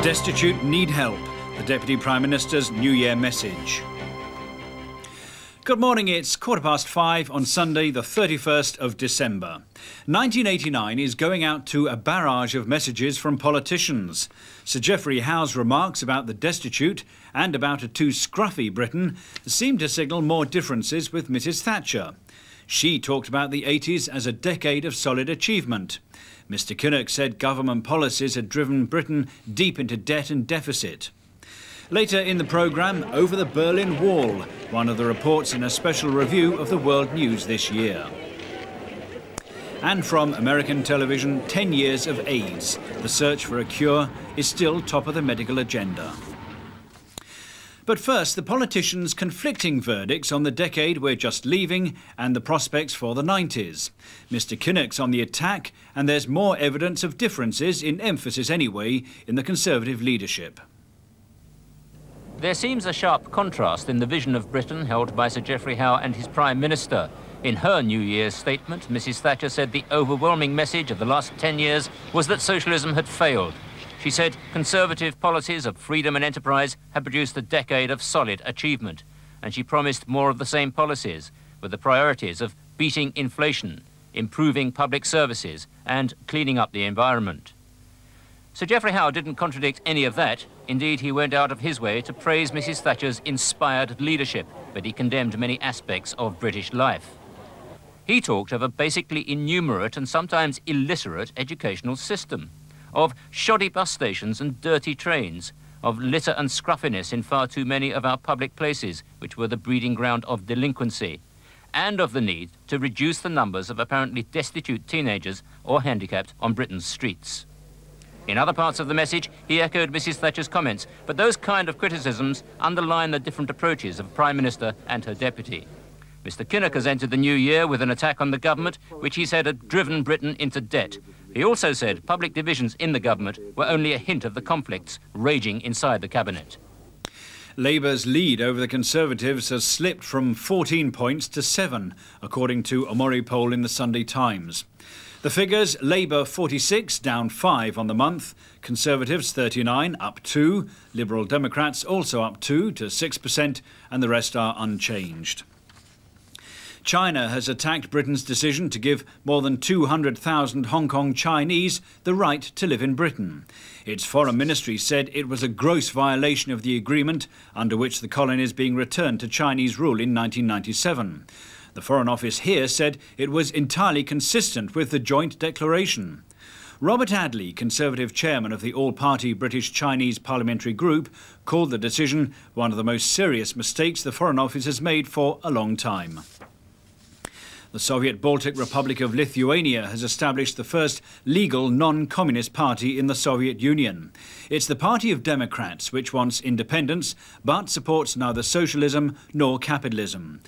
destitute need help, the Deputy Prime Minister's New Year message. Good morning, it's 5:15 on Sunday the 31st of December. 1989 is going out to a barrage of messages from politicians. Sir Geoffrey Howe's remarks about the destitute and about a too scruffy Britain seem to signal more differences with Mrs Thatcher. She talked about the 80s as a decade of solid achievement. Mr Kinnock said government policies had driven Britain deep into debt and deficit. Later in the programme, over the Berlin Wall, one of the reports in a special review of the world news this year. And from American television, 10 years of AIDS. The search for a cure is still top of the medical agenda. But first, the politicians' conflicting verdicts on the decade we're just leaving and the prospects for the 90s. Mr Kinnock's on the attack, and there's more evidence of differences, in emphasis anyway, in the Conservative leadership. There seems a sharp contrast in the vision of Britain held by Sir Geoffrey Howe and his Prime Minister. In her New Year's statement, Mrs Thatcher said the overwhelming message of the last 10 years was that socialism had failed. She said Conservative policies of freedom and enterprise had produced a decade of solid achievement, and she promised more of the same policies, with the priorities of beating inflation, improving public services and cleaning up the environment. Sir Geoffrey Howe didn't contradict any of that. Indeed, he went out of his way to praise Mrs Thatcher's inspired leadership, but he condemned many aspects of British life. He talked of a basically innumerate and sometimes illiterate educational system, of shoddy bus stations and dirty trains, of litter and scruffiness in far too many of our public places, which were the breeding ground of delinquency, and of the need to reduce the numbers of apparently destitute teenagers or handicapped on Britain's streets. In other parts of the message, he echoed Mrs Thatcher's comments, but those kind of criticisms underline the different approaches of Prime Minister and her deputy. Mr Kinnock has entered the new year with an attack on the government, which he said had driven Britain into debt. He also said public divisions in the government were only a hint of the conflicts raging inside the cabinet. Labour's lead over the Conservatives has slipped from 14 points to 7, according to a Mori poll in the Sunday Times. The figures: Labour 46, down 5 on the month, Conservatives 39, up 2, Liberal Democrats also up 2 to 6%, and the rest are unchanged. China has attacked Britain's decision to give more than 200,000 Hong Kong Chinese the right to live in Britain. Its foreign ministry said it was a gross violation of the agreement under which the colonies being returned to Chinese rule in 1997. The Foreign Office here said it was entirely consistent with the joint declaration. Robert Adley, Conservative chairman of the all-party British-Chinese parliamentary group, called the decision one of the most serious mistakes the Foreign Office has made for a long time. The Soviet Baltic Republic of Lithuania has established the first legal non-communist party in the Soviet Union. It's the Party of Democrats, which wants independence but supports neither socialism nor capitalism.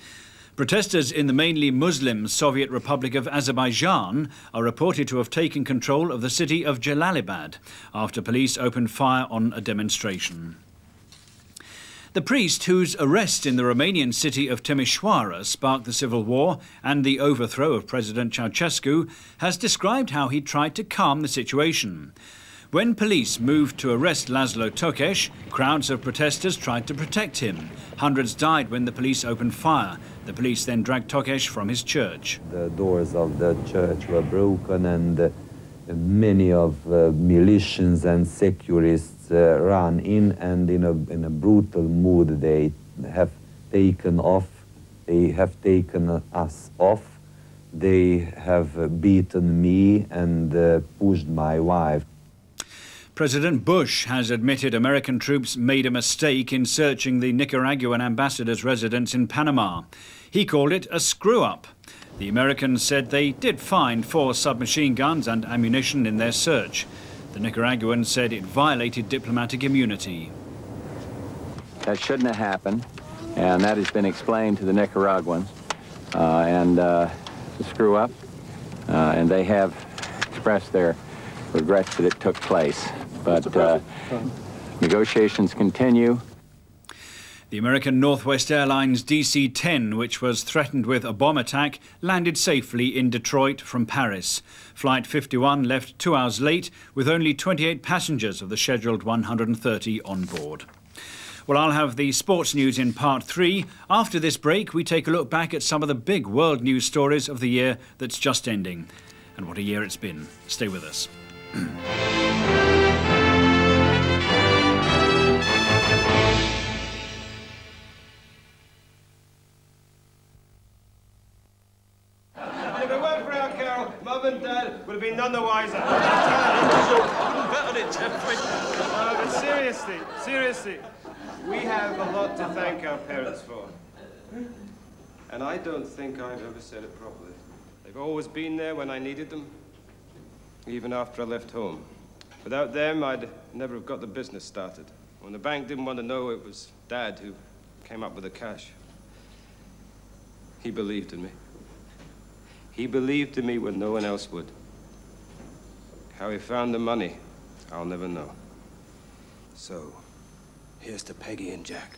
Protesters in the mainly Muslim Soviet Republic of Azerbaijan are reported to have taken control of the city of Jalalabad after police opened fire on a demonstration. The priest whose arrest in the Romanian city of Timișoara sparked the civil war and the overthrow of President Ceausescu has described how he tried to calm the situation. When police moved to arrest Laszlo Tokes, crowds of protesters tried to protect him. Hundreds died when the police opened fire. The police then dragged Tokes from his church. The doors of the church were broken and many of militias and securists ran in, and in a brutal mood they have taken us off. They have beaten me and pushed my wife. President Bush has admitted American troops made a mistake in searching the Nicaraguan ambassador's residence in Panama. He called it a screw-up. The Americans said they did find 4 submachine guns and ammunition in their search. The Nicaraguan said it violated diplomatic immunity. That shouldn't have happened, and that has been explained to the Nicaraguans, the screw-up, and they have expressed their regrets that it took place. But negotiations continue. The American Northwest Airlines DC-10, which was threatened with a bomb attack, landed safely in Detroit from Paris. Flight 51 left 2 hours late, with only 28 passengers of the scheduled 130 on board. Well, I'll have the sports news in part 3. After this break, we take a look back at some of the big world news stories of the year that's just ending. And what a year it's been. Stay with us. Mum and Dad would have been none the wiser. But seriously, we have a lot to thank our parents for. And I don't think I've ever said it properly. They've always been there when I needed them, even after I left home. Without them, I'd never have got the business started. When the bank didn't want to know, it was Dad who came up with the cash. He believed in me. He believed in me when no one else would. How he found the money, I'll never know. So, here's to Peggy and Jack.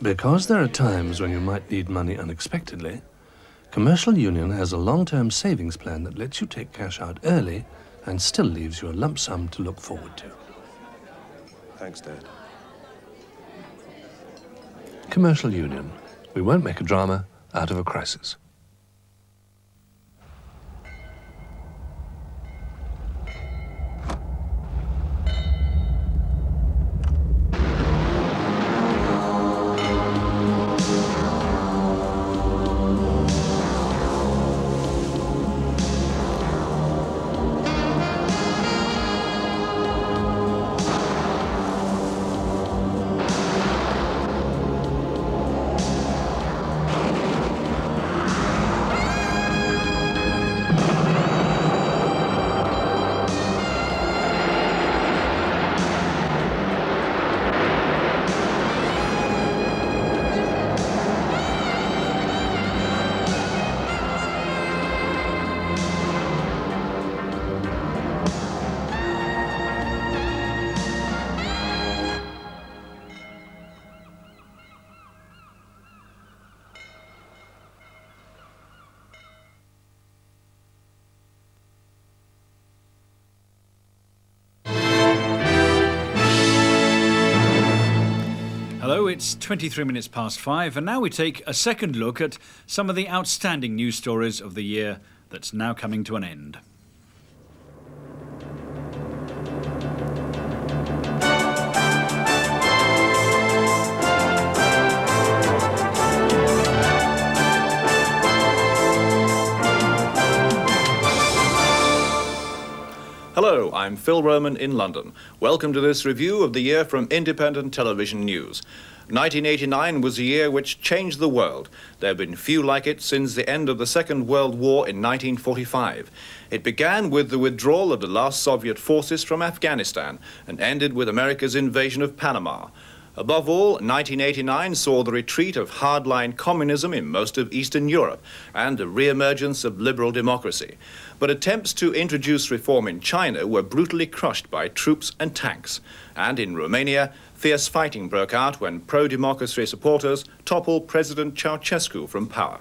Because there are times when you might need money unexpectedly, Commercial Union has a long-term savings plan that lets you take cash out early and still leaves you a lump sum to look forward to. Thanks, Dad. Commercial Union. We won't make a drama out of a crisis. Hello, it's 23 minutes past 5, and now we take a second look at some of the outstanding news stories of the year that's now coming to an end. Hello, I'm Phil Roman in London. Welcome to this review of the year from Independent Television News. 1989 was a year which changed the world. There have been few like it since the end of the Second World War in 1945. It began with the withdrawal of the last Soviet forces from Afghanistan and ended with America's invasion of Panama. Above all, 1989 saw the retreat of hardline communism in most of Eastern Europe and the re-emergence of liberal democracy. But attempts to introduce reform in China were brutally crushed by troops and tanks. And in Romania, fierce fighting broke out when pro-democracy supporters toppled President Ceausescu from power.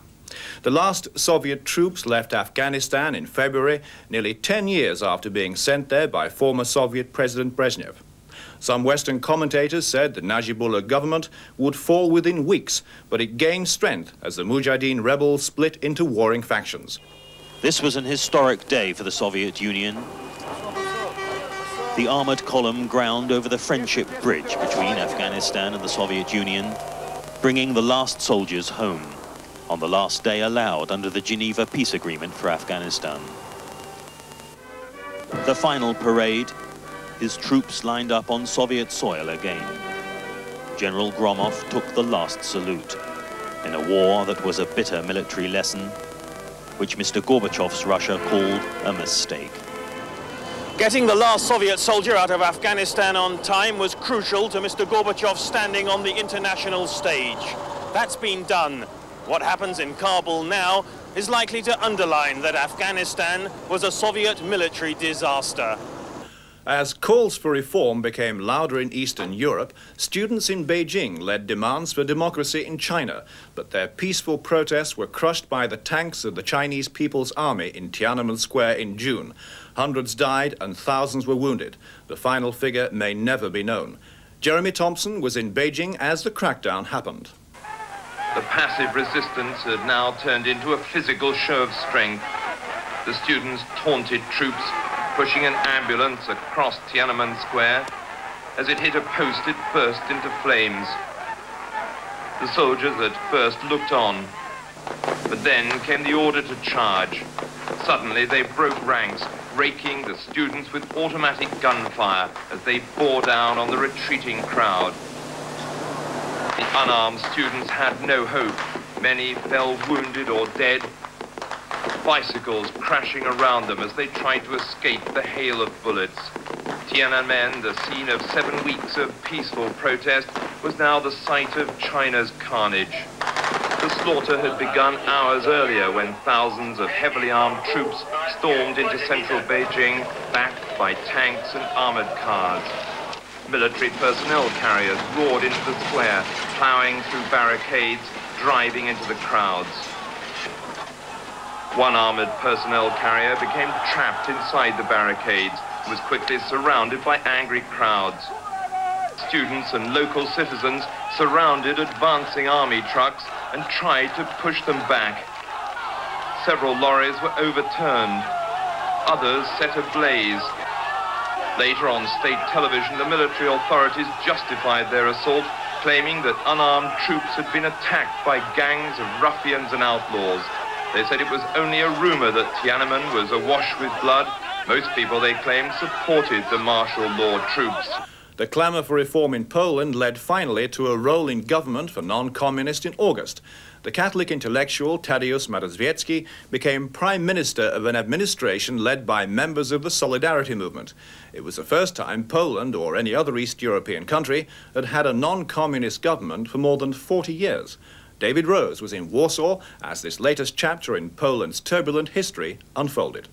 The last Soviet troops left Afghanistan in February, nearly 10 years after being sent there by former Soviet President Brezhnev. Some Western commentators said the Najibullah government would fall within weeks, but it gained strength as the Mujahideen rebels split into warring factions. This was an historic day for the Soviet Union. The armoured column ground over the Friendship Bridge between Afghanistan and the Soviet Union, bringing the last soldiers home on the last day allowed under the Geneva Peace Agreement for Afghanistan. The final parade, his troops lined up on Soviet soil again. General Gromov took the last salute in a war that was a bitter military lesson, which Mr. Gorbachev's Russia called a mistake. Getting the last Soviet soldier out of Afghanistan on time was crucial to Mr. Gorbachev standing on the international stage. That's been done. What happens in Kabul now is likely to underline that Afghanistan was a Soviet military disaster. As calls for reform became louder in Eastern Europe, students in Beijing led demands for democracy in China, but their peaceful protests were crushed by the tanks of the Chinese People's Army in Tiananmen Square in June. Hundreds died and thousands were wounded. The final figure may never be known. Jeremy Thompson was in Beijing as the crackdown happened. The passive resistance had now turned into a physical show of strength. The students taunted troops, pushing an ambulance across Tiananmen Square. As it hit a post, it burst into flames. The soldiers at first looked on, but then came the order to charge. Suddenly they broke ranks, raking the students with automatic gunfire as they bore down on the retreating crowd. The unarmed students had no hope. Many fell wounded or dead, bicycles crashing around them as they tried to escape the hail of bullets. Tiananmen, the scene of 7 weeks of peaceful protest, was now the site of China's carnage. The slaughter had begun hours earlier when thousands of heavily armed troops stormed into central Beijing, backed by tanks and armored cars. Military personnel carriers roared into the square, plowing through barricades, driving into the crowds. One armored personnel carrier became trapped inside the barricades and was quickly surrounded by angry crowds. Students and local citizens surrounded advancing army trucks and tried to push them back. Several lorries were overturned, others set ablaze. Later on state television, the military authorities justified their assault, claiming that unarmed troops had been attacked by gangs of ruffians and outlaws. They said it was only a rumor that Tiananmen was awash with blood. Most people, they claimed, supported the martial law troops. The clamour for reform in Poland led finally to a role in government for non-communists in August. The Catholic intellectual Tadeusz Mazowiecki became Prime Minister of an administration led by members of the Solidarity movement. It was the first time Poland, or any other East European country, had had a non-communist government for more than 40 years. David Rose was in Warsaw as this latest chapter in Poland's turbulent history unfolded.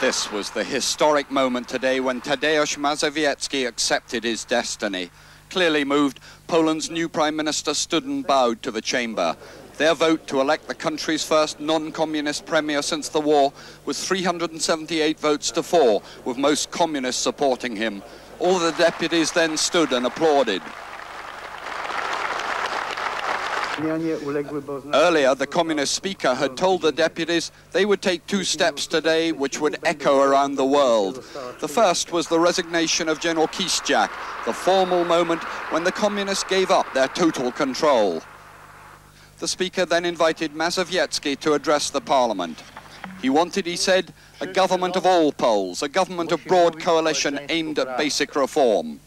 This was the historic moment today when Tadeusz Mazowiecki accepted his destiny. Clearly moved, Poland's new Prime Minister stood and bowed to the chamber. Their vote to elect the country's first non-communist premier since the war was 378 votes to 4, with most communists supporting him. All the deputies then stood and applauded. Earlier, the communist speaker had told the deputies they would take 2 steps today which would echo around the world. The first was the resignation of General Kiszczak, the formal moment when the communists gave up their total control. The speaker then invited Mazowiecki to address the parliament. He wanted, he said, a government of all Poles, a government of broad coalition aimed at basic reform.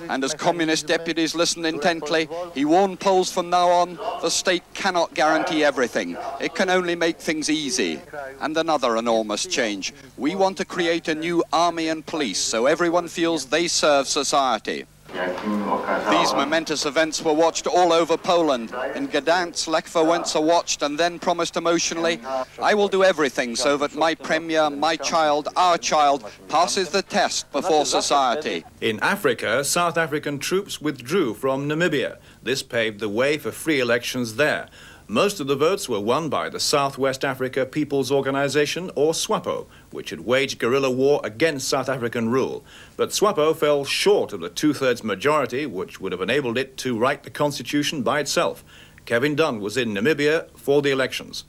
And as communist deputies listened intently, he warned Poles from now on, the state cannot guarantee everything. It can only make things easy. And another enormous change. We want to create a new army and police so everyone feels they serve society. These momentous events were watched all over Poland. In Gdansk, Lech Wałęsa watched and then promised emotionally, I will do everything so that my premier, my child, our child, passes the test before society. In Africa, South African troops withdrew from Namibia. This paved the way for free elections there. Most of the votes were won by the South West Africa People's Organization, or SWAPO, which had waged guerrilla war against South African rule. But SWAPO fell short of the 2/3 majority, which would have enabled it to write the constitution by itself. Kevin Dunn was in Namibia for the elections.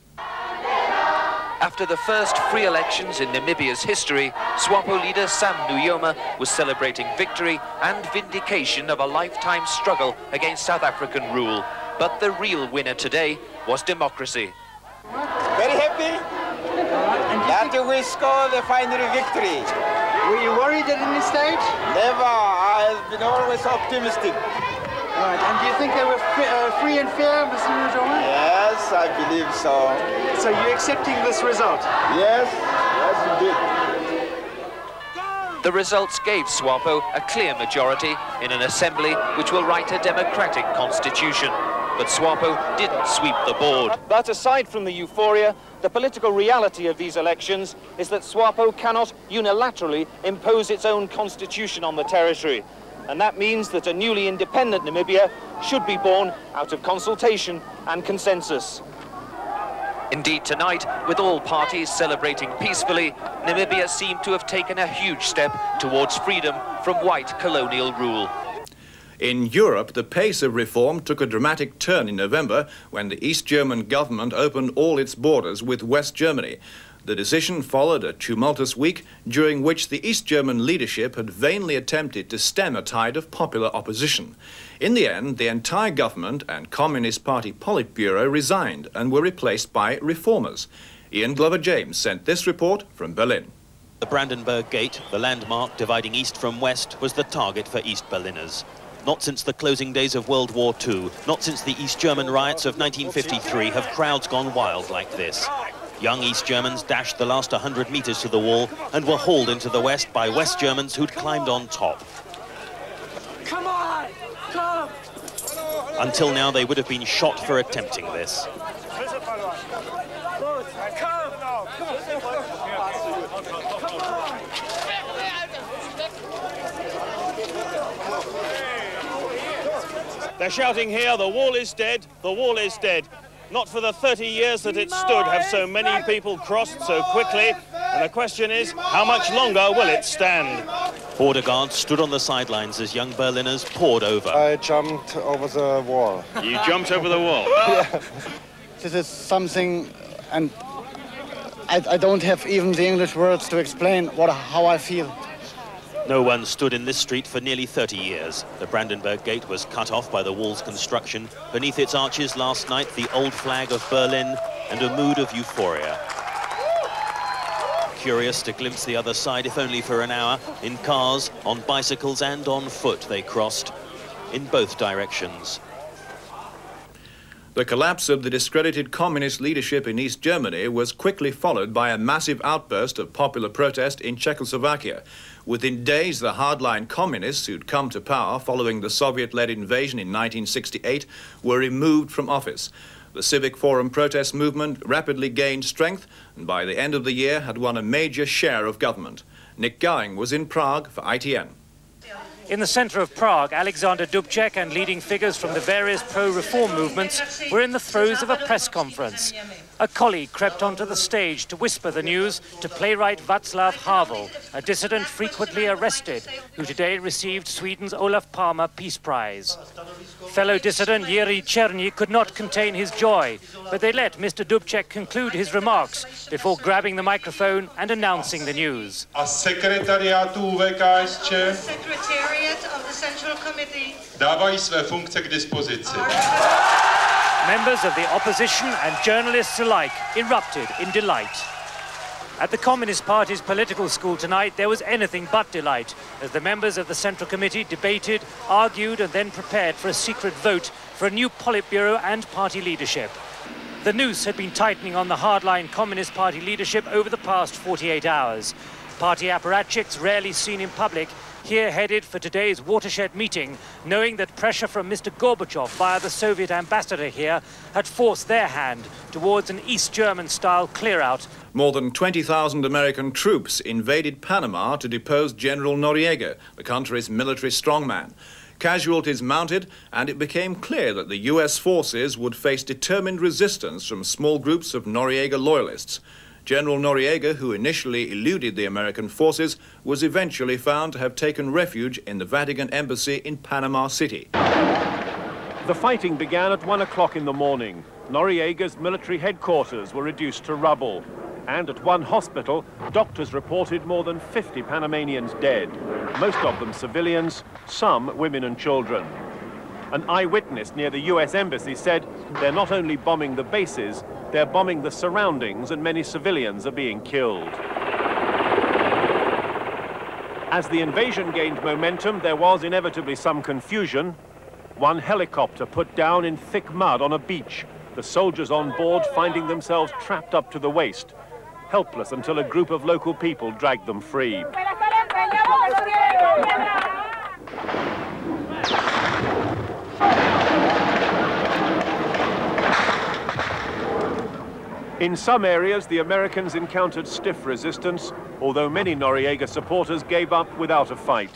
After the first free elections in Namibia's history, SWAPO leader Sam Nujoma was celebrating victory and vindication of a lifetime struggle against South African rule. But the real winner today was democracy. Very happy that we scored the final victory. Were you worried at any stage? Never. I've been always optimistic. All right. And do you think they were free and fair, Mr. Nujoma? Yes, I believe so. So you're accepting this result? Yes, yes indeed. The results gave SWAPO a clear majority in an assembly which will write a democratic constitution. but SWAPO didn't sweep the board. But aside from the euphoria, the political reality of these elections is that SWAPO cannot unilaterally impose its own constitution on the territory. And that means that a newly independent Namibia should be born out of consultation and consensus. Indeed, tonight, with all parties celebrating peacefully, Namibia seemed to have taken a huge step towards freedom from white colonial rule. In Europe, the pace of reform took a dramatic turn in November when the East German government opened all its borders with West Germany. The decision followed a tumultuous week during which the East German leadership had vainly attempted to stem a tide of popular opposition. In the end, the entire government and Communist Party Politburo resigned and were replaced by reformers. Ian Glover-James sent this report from Berlin. The Brandenburg Gate, the landmark dividing east from west, was the target for East Berliners. Not since the closing days of World War II, not since the East German riots of 1953 have crowds gone wild like this. Young East Germans dashed the last 100 meters to the wall and were hauled into the west by West Germans who'd climbed on top. Come on! Come! Until now, they would have been shot for attempting this. They're shouting here, the wall is dead, the wall is dead. Not for the 30 years that it stood have so many people crossed so quickly. And the question is, how much longer will it stand? Border guards stood on the sidelines as young Berliners poured over. I jumped over the wall. You jumped over the wall? Yeah. This is something, and I don't have even the English words to explain how I feel. No one stood in this street for nearly 30 years. The Brandenburg Gate was cut off by the wall's construction. Beneath its arches last night, the old flag of Berlin and a mood of euphoria. Curious to glimpse the other side, if only for an hour. In cars, on bicycles and on foot they crossed, in both directions. The collapse of the discredited communist leadership in East Germany was quickly followed by a massive outburst of popular protest in Czechoslovakia. Within days, the hardline communists who'd come to power following the Soviet-led invasion in 1968 were removed from office. The Civic Forum protest movement rapidly gained strength and by the end of the year had won a major share of government. Nick Gowing was in Prague for ITN. In the centre of Prague, Alexander Dubček and leading figures from the various pro-reform movements were in the throes of a press conference. A colleague crept onto the stage to whisper the news to playwright Václav Havel, a dissident frequently arrested, who today received Sweden's Olof Palme Peace Prize. Fellow dissident Jiří Černý could not contain his joy, but they let Mr. Dubček conclude his remarks before grabbing the microphone and announcing the news. A sekretariátu VKSČ of the Central Committee dávají své funkce k dispozici. Members of the opposition and journalists alike erupted in delight. At the Communist Party's political school tonight, there was anything but delight as the members of the Central Committee debated, argued and then prepared for a secret vote for a new Politburo and party leadership. The noose had been tightening on the hardline Communist Party leadership over the past 48 hours. Party apparatchiks, rarely seen in public, here headed for today's watershed meeting, knowing that pressure from Mr. Gorbachev via the Soviet ambassador here had forced their hand towards an East German-style clear-out. More than 20,000 American troops invaded Panama to depose General Noriega, the country's military strongman. Casualties mounted, and it became clear that the US forces would face determined resistance from small groups of Noriega loyalists. General Noriega, who initially eluded the American forces, was eventually found to have taken refuge in the Vatican embassy in Panama City. The fighting began at 1 o'clock in the morning. Noriega's military headquarters were reduced to rubble. And at one hospital, doctors reported more than 50 Panamanians dead, most of them civilians, some women and children. An eyewitness near the US embassy said they're not only bombing the bases, they're bombing the surroundings and many civilians are being killed. As the invasion gained momentum, there was inevitably some confusion. One helicopter put down in thick mud on a beach, the soldiers on board finding themselves trapped up to the waist, helpless until a group of local people dragged them free. In some areas, the Americans encountered stiff resistance, although many Noriega supporters gave up without a fight.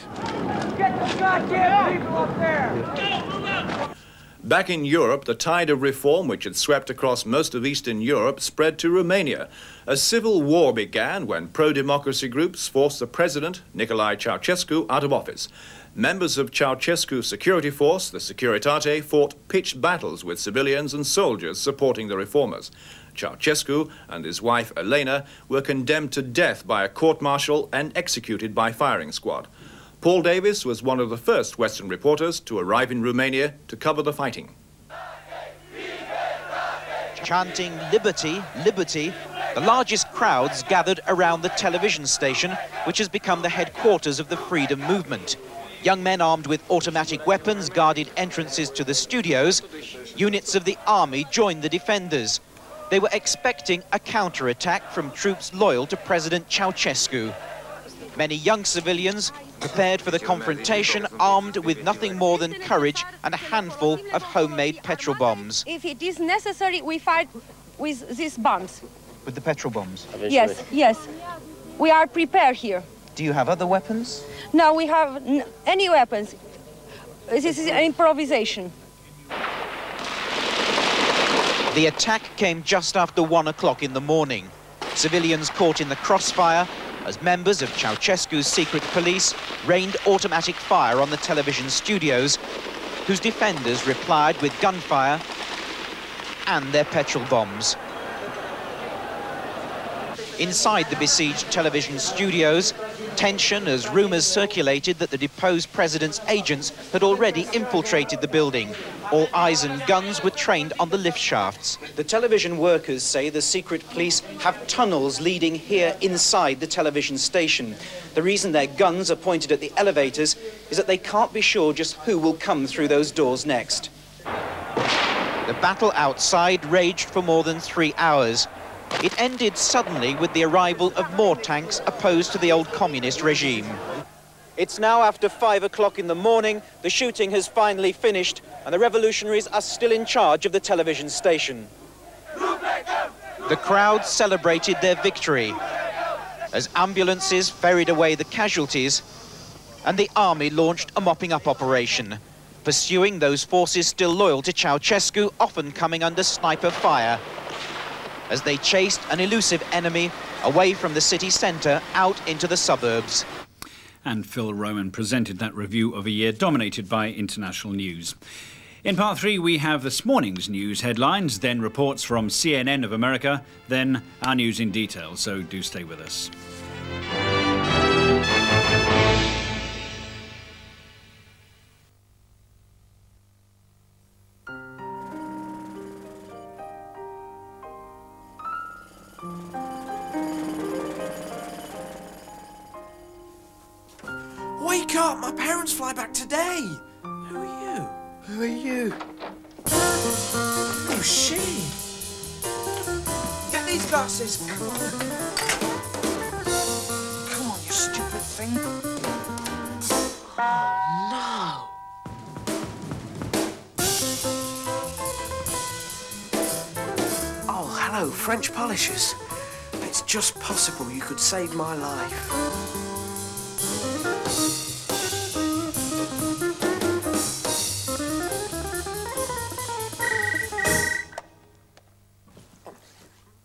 Get the goddamn people up there! Back in Europe, the tide of reform which had swept across most of Eastern Europe spread to Romania. A civil war began when pro-democracy groups forced the president, Nicolae Ceausescu, out of office. Members of Ceausescu's security force, the Securitate, fought pitched battles with civilians and soldiers supporting the reformers. Ceausescu and his wife Elena were condemned to death by a court-martial and executed by firing squad. Paul Davis was one of the first Western reporters to arrive in Romania to cover the fighting. Chanting "Liberty, liberty," the largest crowds gathered around the television station, which has become the headquarters of the freedom movement. Young men armed with automatic weapons guarded entrances to the studios. Units of the army joined the defenders. They were expecting a counterattack from troops loyal to President Ceausescu. Many young civilians prepared for the confrontation, armed with nothing more than courage and a handful of homemade petrol bombs. If it is necessary, we fight with these bombs. With the petrol bombs? Yes, yes. We are prepared here. Do you have other weapons? No, we have any weapons. This is an improvisation. The attack came just after 1 o'clock in the morning. Civilians caught in the crossfire as members of Ceausescu's secret police rained automatic fire on the television studios, whose defenders replied with gunfire and their petrol bombs. Inside the besieged television studios, tension as rumours circulated that the deposed president's agents had already infiltrated the building. All eyes and guns were trained on the lift shafts. The television workers say the secret police have tunnels leading here inside the television station. The reason their guns are pointed at the elevators is that they can't be sure just who will come through those doors next. The battle outside raged for more than 3 hours. It ended suddenly with the arrival of more tanks opposed to the old communist regime. It's now after 5 o'clock in the morning, the shooting has finally finished, and the revolutionaries are still in charge of the television station. The crowd celebrated their victory as ambulances ferried away the casualties, and the army launched a mopping-up operation, pursuing those forces still loyal to Ceausescu, often coming under sniper fire, as they chased an elusive enemy away from the city centre out into the suburbs. And Phil Roman presented that review of a year dominated by international news. In part 3, we have this morning's news headlines, then reports from CNN of America, then our news in detail, so do stay with us. Wake up! My parents fly back today! Who are you? Who are you? Oh, she! Get these glasses! Come on, you stupid thing! Oh, no! Oh, hello, French polishers. It's just possible you could save my life.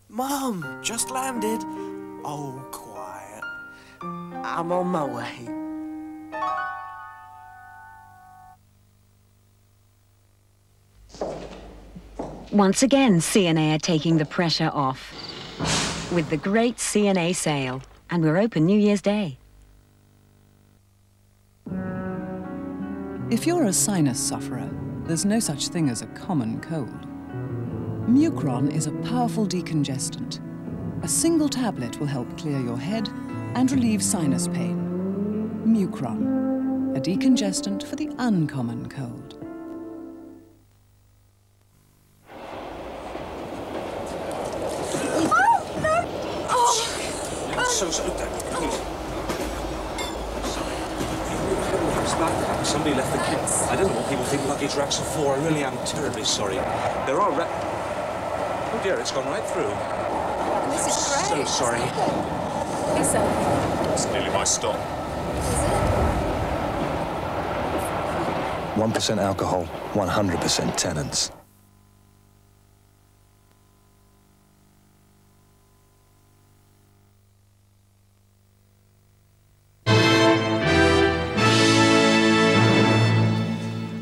Mom, just landed. Oh, quiet. I'm on my way. Once again, CNA are taking the pressure off with the great CNA sale, and we're open New Year's Day. If you're a sinus sufferer, there's no such thing as a common cold. Mucron is a powerful decongestant. A single tablet will help clear your head and relieve sinus pain. Mucron, a decongestant for the uncommon cold. Somebody left the kids. I don't know what people think luggage racks are for. I really am terribly sorry. There are oh dear, it's gone right through. This is great. So sorry. It's okay. It's nearly my stop. 1% alcohol, 100% tenants.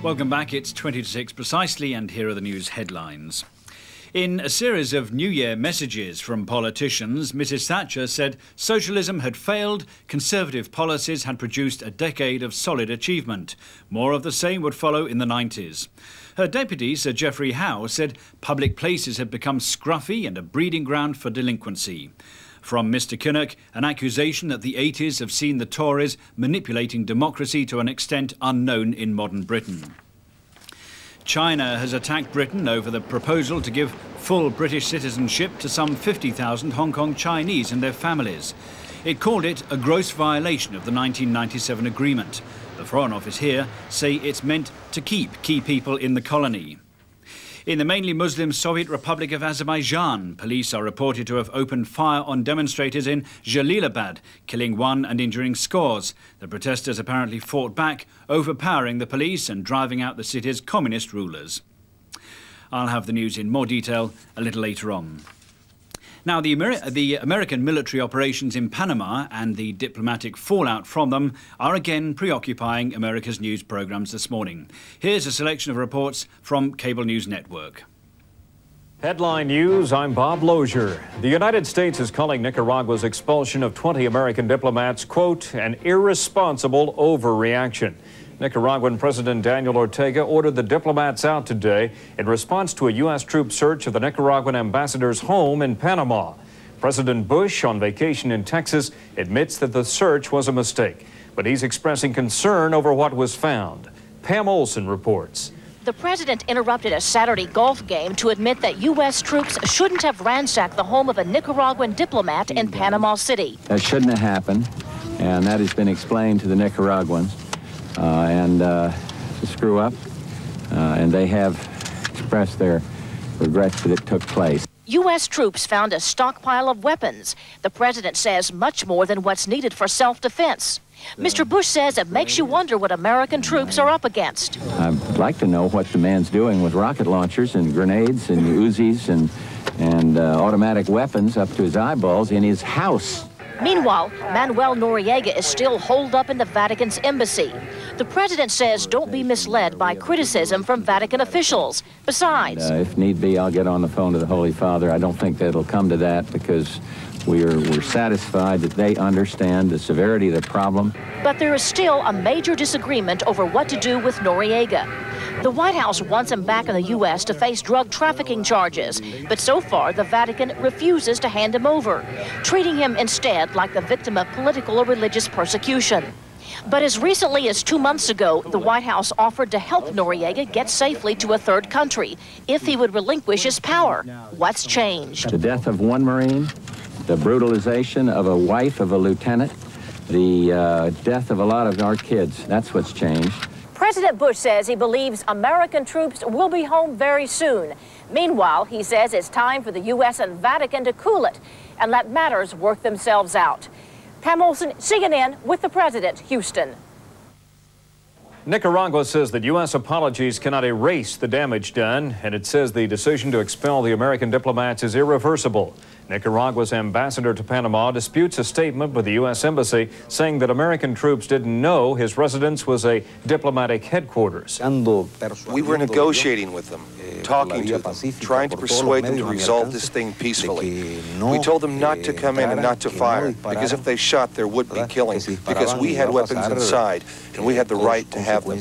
Welcome back. It's 20 to 6 precisely, and here are the news headlines. In a series of New Year messages from politicians, Mrs Thatcher said socialism had failed, Conservative policies had produced a decade of solid achievement. More of the same would follow in the 90s. Her deputy, Sir Geoffrey Howe, said public places had become scruffy and a breeding ground for delinquency. From Mr Kinnock, an accusation that the 80s have seen the Tories manipulating democracy to an extent unknown in modern Britain. China has attacked Britain over the proposal to give full British citizenship to some 50,000 Hong Kong Chinese and their families. It called it a gross violation of the 1997 agreement. The Foreign Office here say it's meant to keep key people in the colony. In the mainly Muslim Soviet Republic of Azerbaijan, police are reported to have opened fire on demonstrators in Jalalabad, killing one and injuring scores. The protesters apparently fought back, overpowering the police and driving out the city's communist rulers. I'll have the news in more detail a little later on. Now, the American military operations in Panama and the diplomatic fallout from them are again preoccupying America's news programmes this morning. Here's a selection of reports from Cable News Network. Headline News, I'm Bob Lozier. The United States is calling Nicaragua's expulsion of 20 American diplomats, quote, an irresponsible overreaction. Nicaraguan President Daniel Ortega ordered the diplomats out today in response to a U.S. troop search of the Nicaraguan ambassador's home in Panama. President Bush, on vacation in Texas, admits that the search was a mistake, but he's expressing concern over what was found. Pam Olson reports. The president interrupted a Saturday golf game to admit that U.S. troops shouldn't have ransacked the home of a Nicaraguan diplomat in Panama City. That shouldn't have happened, and that has been explained to the Nicaraguans. To screw up, and they have expressed their regrets that it took place. U.S. troops found a stockpile of weapons. The president says much more than what's needed for self-defense. Mr. Bush says it makes you wonder what American troops are up against. I'd like to know what the man's doing with rocket launchers and grenades and Uzis and automatic weapons up to his eyeballs in his house. Meanwhile, Manuel Noriega is still holed up in the Vatican's embassy. The president says don't be misled by criticism from Vatican officials. Besides, if need be, I'll get on the phone to the Holy Father. I don't think that it'll come to that because we're satisfied that they understand the severity of the problem. But there is still a major disagreement over what to do with Noriega. The White House wants him back in the U.S. to face drug trafficking charges, but so far the Vatican refuses to hand him over, treating him instead like the victim of political or religious persecution. But as recently as 2 months ago, the White House offered to help Noriega get safely to a third country if he would relinquish his power. What's changed? The death of one Marine, the brutalization of a wife of a lieutenant, the death of a lot of our kids. That's what's changed. President Bush says he believes American troops will be home very soon. Meanwhile, he says it's time for the U.S. and Vatican to cool it and let matters work themselves out. Pam Olson, CNN, with the president, Houston. Nicaragua says that U.S. apologies cannot erase the damage done, and it says the decision to expel the American diplomats is irreversible. Nicaragua's ambassador to Panama disputes a statement with the U.S. Embassy saying that American troops didn't know his residence was a diplomatic headquarters. We were negotiating with them, talking to them, trying to persuade them to resolve this thing peacefully. We told them not to come in and not to fire, because if they shot, there would be killing, because we had weapons inside, and we had the right to have them.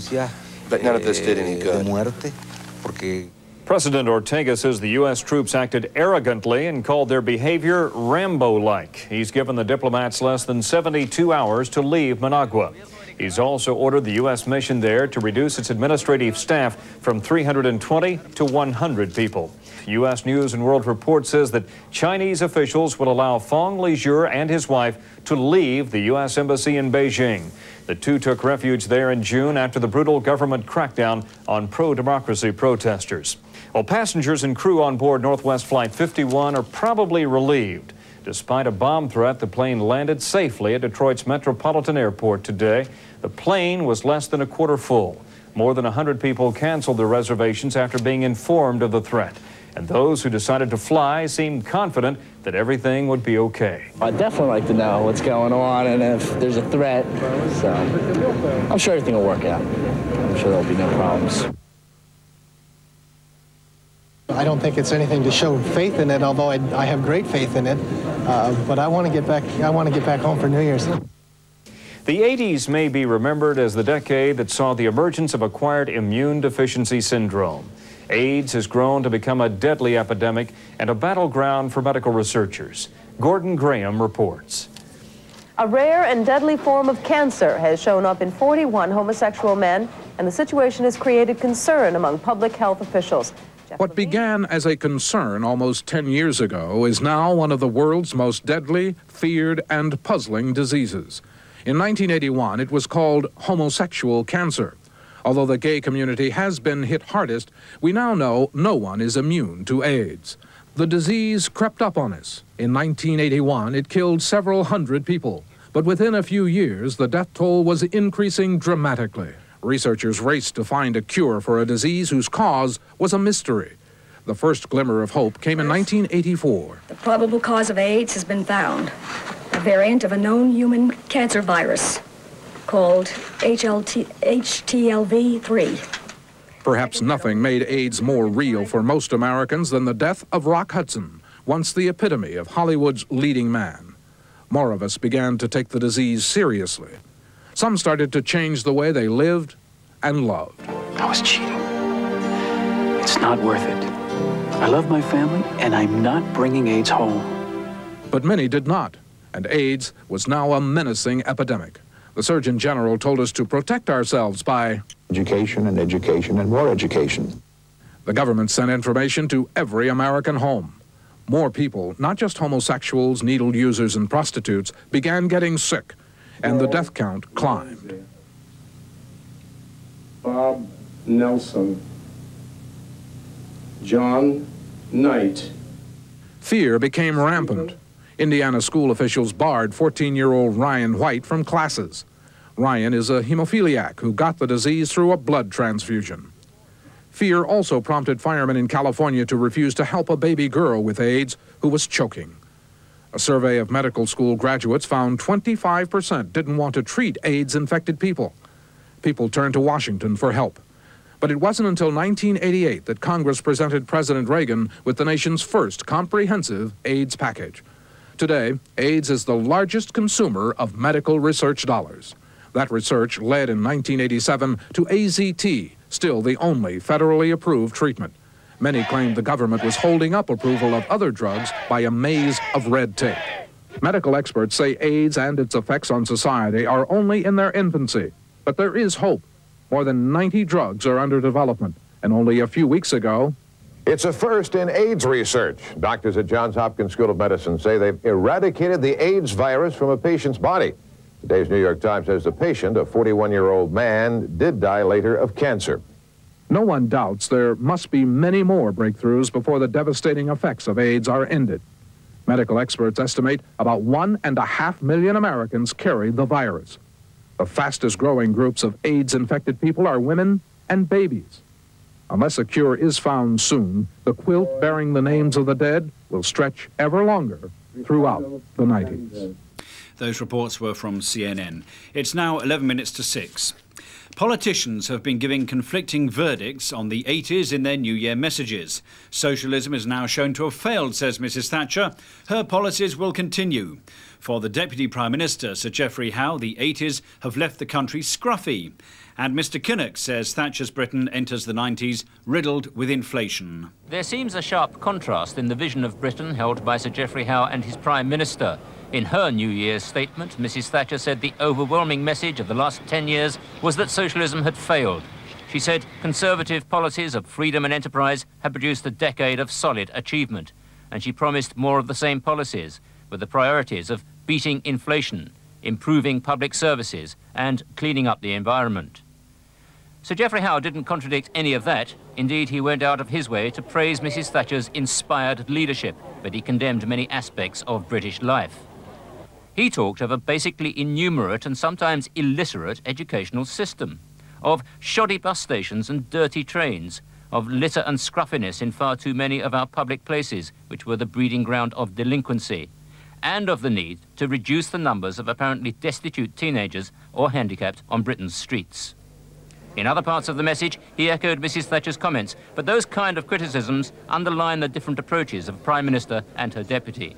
But none of this did any good. President Ortega says the U.S. troops acted arrogantly and called their behavior Rambo-like. He's given the diplomats less than 72 hours to leave Managua. He's also ordered the U.S. mission there to reduce its administrative staff from 320 to 100 people. U.S. News and World Report says that Chinese officials will allow Fong Lijun and his wife to leave the U.S. Embassy in Beijing. The two took refuge there in June after the brutal government crackdown on pro-democracy protesters. Well, passengers and crew on board Northwest Flight 51 are probably relieved. Despite a bomb threat, the plane landed safely at Detroit's Metropolitan Airport today. The plane was less than a quarter full. More than 100 people canceled their reservations after being informed of the threat. And those who decided to fly seemed confident that everything would be okay. I'd definitely like to know what's going on and if there's a threat. So I'm sure everything will work out. I'm sure there'll be no problems. I don't think it's anything to show faith in it, although I have great faith in it. But I want to get back. I want to get back home for New Year's. The 80s may be remembered as the decade that saw the emergence of acquired immune deficiency syndrome. AIDS has grown to become a deadly epidemic and a battleground for medical researchers. Gordon Graham reports. A rare and deadly form of cancer has shown up in 41 homosexual men, and the situation has created concern among public health officials. What began as a concern almost 10 years ago is now one of the world's most deadly, feared, and puzzling diseases. In 1981, it was called homosexual cancer. Although the gay community has been hit hardest, we now know no one is immune to AIDS. The disease crept up on us. In 1981, it killed several hundred people. But within a few years, the death toll was increasing dramatically. Researchers raced to find a cure for a disease whose cause was a mystery. The first glimmer of hope came in 1984. The probable cause of AIDS has been found. A variant of a known human cancer virus called HTLV-3. Perhaps nothing made AIDS more real for most Americans than the death of Rock Hudson, once the epitome of Hollywood's leading man. More of us began to take the disease seriously. Some started to change the way they lived and loved. I was cheating. It's not worth it. I love my family, and I'm not bringing AIDS home. But many did not, and AIDS was now a menacing epidemic. The Surgeon General told us to protect ourselves by education and education and more education. The government sent information to every American home. More people, not just homosexuals, needle users, and prostitutes, began getting sick, and the death count climbed. Bob Nelson, John Knight. Fear became rampant. Indiana school officials barred 14-year-old Ryan White from classes. Ryan is a hemophiliac who got the disease through a blood transfusion. Fear also prompted firemen in California to refuse to help a baby girl with AIDS who was choking. A survey of medical school graduates found 25% didn't want to treat AIDS-infected people. People turned to Washington for help. But it wasn't until 1988 that Congress presented President Reagan with the nation's first comprehensive AIDS package. Today, AIDS is the largest consumer of medical research dollars. That research led in 1987 to AZT, still the only federally approved treatment. Many claimed the government was holding up approval of other drugs by a maze of red tape. Medical experts say AIDS and its effects on society are only in their infancy. But there is hope. More than 90 drugs are under development, and only a few weeks ago, it's a first in AIDS research. Doctors at Johns Hopkins School of Medicine say they've eradicated the AIDS virus from a patient's body. Today's New York Times says the patient, a 41-year-old man, did die later of cancer. No one doubts there must be many more breakthroughs before the devastating effects of AIDS are ended. Medical experts estimate about 1.5 million Americans carry the virus. The fastest growing groups of AIDS-infected people are women and babies. Unless a cure is found soon, the quilt bearing the names of the dead will stretch ever longer throughout the 90s. Those reports were from CNN. It's now 11 minutes to 6. Politicians have been giving conflicting verdicts on the 80s in their New Year messages. Socialism is now shown to have failed, says Mrs Thatcher. Her policies will continue. For the Deputy Prime Minister, Sir Geoffrey Howe, the 80s have left the country scruffy. And Mr Kinnock says Thatcher's Britain enters the 90s riddled with inflation. There seems a sharp contrast in the vision of Britain held by Sir Geoffrey Howe and his Prime Minister. In her New Year's statement, Mrs Thatcher said the overwhelming message of the last 10 years was that socialism had failed. She said Conservative policies of freedom and enterprise had produced a decade of solid achievement. And she promised more of the same policies, with the priorities of beating inflation, improving public services and cleaning up the environment. Sir Geoffrey Howe didn't contradict any of that. Indeed, he went out of his way to praise Mrs. Thatcher's inspired leadership, but he condemned many aspects of British life. He talked of a basically innumerate and sometimes illiterate educational system, of shoddy bus stations and dirty trains, of litter and scruffiness in far too many of our public places, which were the breeding ground of delinquency, and of the need to reduce the numbers of apparently destitute teenagers or handicapped on Britain's streets. In other parts of the message, he echoed Mrs. Thatcher's comments, but those kind of criticisms underline the different approaches of Prime Minister and her deputy.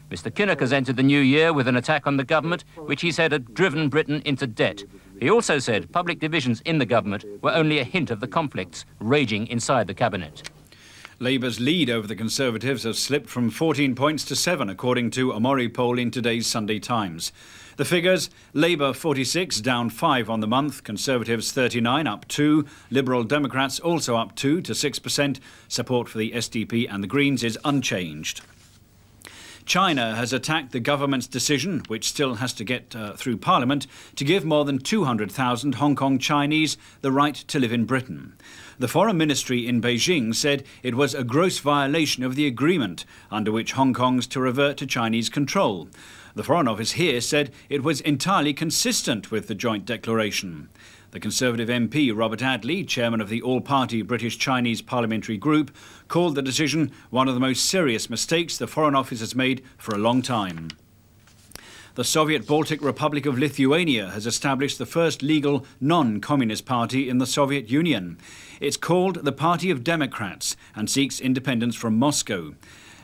Mr. Kinnock has entered the new year with an attack on the government, which he said had driven Britain into debt. He also said public divisions in the government were only a hint of the conflicts raging inside the cabinet. Labour's lead over the Conservatives has slipped from 14 points to 7, according to a Mori poll in today's Sunday Times. The figures: Labour 46, down 5 on the month, Conservatives 39, up 2, Liberal Democrats also up 2 to 6%, support for the SDP and the Greens is unchanged. China has attacked the government's decision, which still has to get through Parliament, to give more than 200,000 Hong Kong Chinese the right to live in Britain. The Foreign Ministry in Beijing said it was a gross violation of the agreement under which Hong Kong's to revert to Chinese control. The Foreign Office here said it was entirely consistent with the joint declaration. The Conservative MP Robert Adley, chairman of the all-party British-Chinese parliamentary group, called the decision one of the most serious mistakes the Foreign Office has made for a long time. The Soviet Baltic Republic of Lithuania has established the first legal non-communist party in the Soviet Union. It's called the Party of Democrats and seeks independence from Moscow.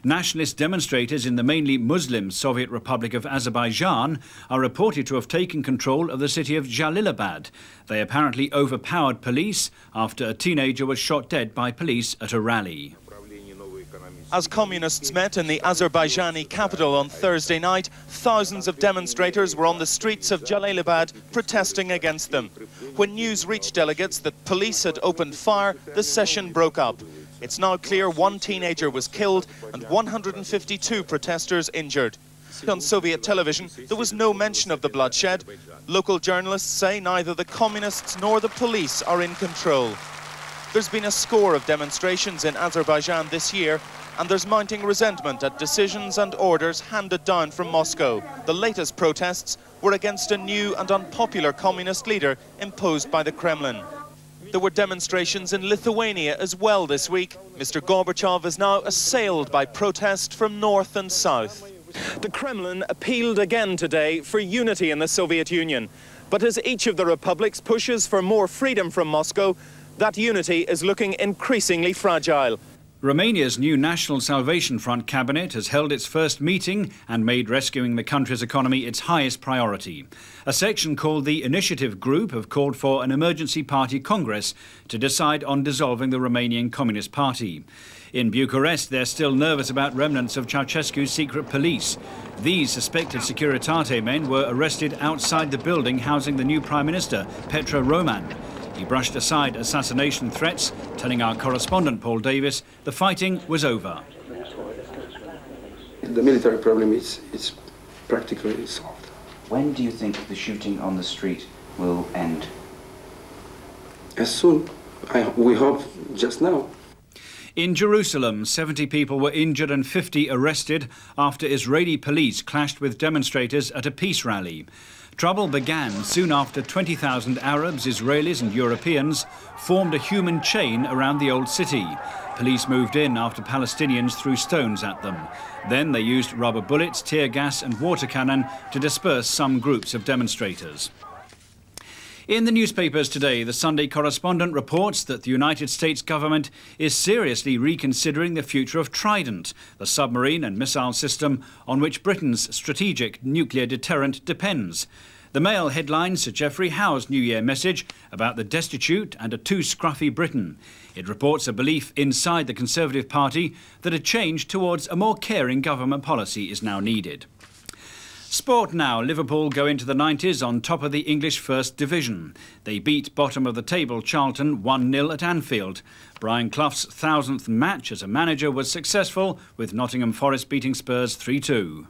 Nationalist demonstrators in the mainly Muslim Soviet Republic of Azerbaijan are reported to have taken control of the city of Jalalabad. They apparently overpowered police after a teenager was shot dead by police at a rally. As communists met in the Azerbaijani capital on Thursday night, thousands of demonstrators were on the streets of Jalalabad protesting against them. When news reached delegates that police had opened fire, the session broke up. It's now clear one teenager was killed and 152 protesters injured. On Soviet television, there was no mention of the bloodshed. Local journalists say neither the communists nor the police are in control. There's been a score of demonstrations in Azerbaijan this year, and there's mounting resentment at decisions and orders handed down from Moscow. The latest protests were against a new and unpopular communist leader imposed by the Kremlin. There were demonstrations in Lithuania as well this week. Mr. Gorbachev is now assailed by protest from north and south. The Kremlin appealed again today for unity in the Soviet Union. But as each of the republics pushes for more freedom from Moscow, that unity is looking increasingly fragile. Romania's new National Salvation Front cabinet has held its first meeting and made rescuing the country's economy its highest priority. A section called the Initiative Group have called for an emergency party congress to decide on dissolving the Romanian Communist Party. In Bucharest, they're still nervous about remnants of Ceausescu's secret police. These suspected Securitate men were arrested outside the building housing the new Prime Minister, Petre Roman. He brushed aside assassination threats, telling our correspondent Paul Davis the fighting was over. The military problem is practically solved. When do you think the shooting on the street will end? As soon. We hope just now. In Jerusalem, 70 people were injured and 50 arrested after Israeli police clashed with demonstrators at a peace rally. Trouble began soon after 20,000 Arabs, Israelis and Europeans formed a human chain around the old city. Police moved in after Palestinians threw stones at them. Then they used rubber bullets, tear gas and water cannon to disperse some groups of demonstrators. In the newspapers today, the Sunday Correspondent reports that the United States government is seriously reconsidering the future of Trident, the submarine and missile system on which Britain's strategic nuclear deterrent depends. The Mail headlines Sir Geoffrey Howe's New Year message about the destitute and a too scruffy Britain. It reports a belief inside the Conservative Party that a change towards a more caring government policy is now needed. Sport now. Liverpool go into the 90s on top of the English First Division. They beat bottom of the table Charlton 1-0 at Anfield. Brian Clough's 1000th match as a manager was successful, with Nottingham Forest beating Spurs 3-2.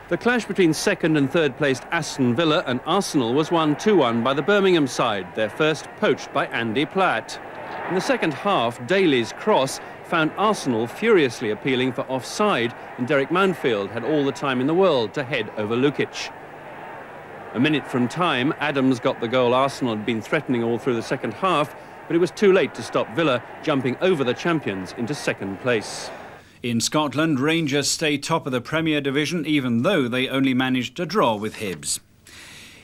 The clash between second and third placed Aston Villa and Arsenal was won 2-1 by the Birmingham side, their first poached by Andy Platt. In the second half, Daly's cross found Arsenal furiously appealing for offside, and Derek Mountfield had all the time in the world to head over Lukic. A minute from time, Adams got the goal Arsenal had been threatening all through the second half, but it was too late to stop Villa jumping over the champions into second place. In Scotland, Rangers stay top of the Premier Division, even though they only managed a draw with Hibs.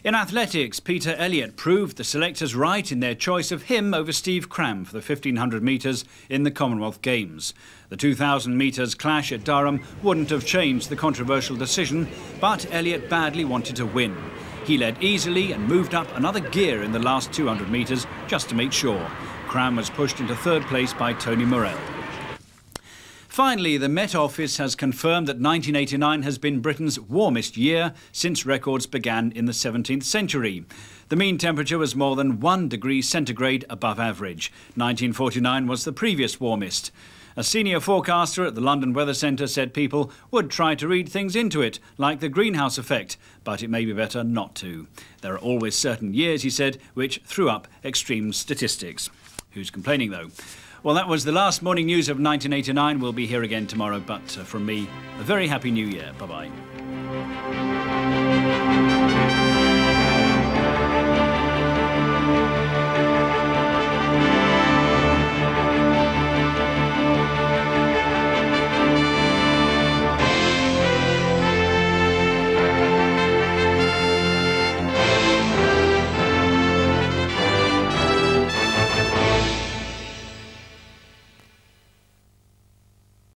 In athletics, Peter Elliott proved the selectors right in their choice of him over Steve Cram for the 1500 metres in the Commonwealth Games. The 2000 metres clash at Durham wouldn't have changed the controversial decision, but Elliott badly wanted to win. He led easily and moved up another gear in the last 200 metres just to make sure. Cram was pushed into third place by Tony Morell. Finally, the Met Office has confirmed that 1989 has been Britain's warmest year since records began in the 17th century. The mean temperature was more than 1 degree centigrade above average. 1949 was the previous warmest. A senior forecaster at the London Weather Centre said people would try to read things into it, like the greenhouse effect, but it may be better not to. There are always certain years, he said, which threw up extreme statistics. Who's complaining, though? Well, that was the last morning news of 1989. We'll be here again tomorrow, but from me, a very happy new year. Bye-bye.